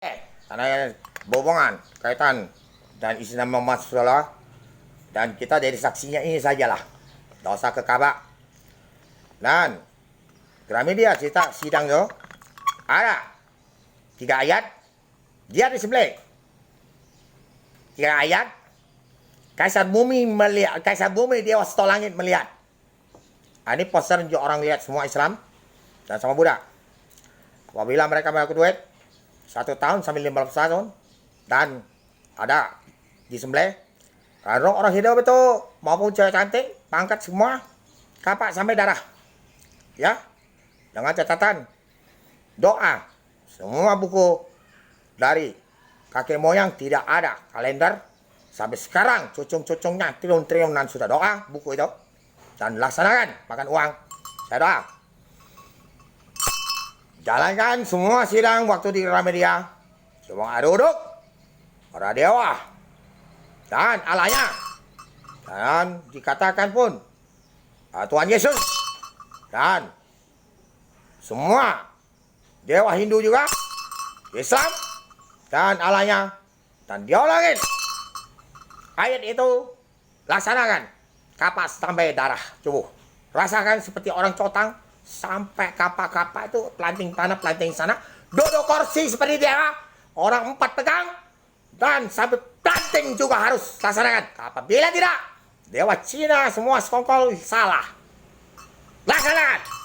Karena berhubungan kaitan dan isi nama Muhammad SAW, dan kita dari saksinya ini sajalah, tak usah ke Kaabah. Dan Gramedia cerita sidang tu ada 3 ayat, dia disembelih 3 ayat. Kaisar bumi melihat, kaisar bumi Dewa Setol Langit melihat. Ini poster untuk orang lihat semua Islam dan sama Buddha. Apabila mereka mengaku duit 1 tahun sampai 15 tahun dan ada disembelih, kalau orang hidup itu maupun cewek cantik, pangkat semua, kapak sampai darah. Ya, dengan catatan doa. Semua buku dari kakek moyang tidak ada kalender. Sampai sekarang cucung-cucungnya triliun-triliunan sudah doa buku itu. Dan laksanakan makan uang. Saya doa. Jalankan semua sidang waktu di Gramedia. Semua duduk. Para dewa. Dan Allahnya. Dan dikatakan pun Tuhan Yesus. Dan semua dewa Hindu juga. Islam. Dan Allahnya. Dan dia langit. Ayat itu laksanakan. Kapas sampai darah tubuh. Rasakan seperti orang cotang. Sampai kapak-kapak itu planting tanah, planting sana. Duduk kursi seperti dia. Orang 4 pegang. Dan sampai planting juga harus laksanakan. Apabila tidak, dewa Cina semua sekongkol salah. Laksanakan.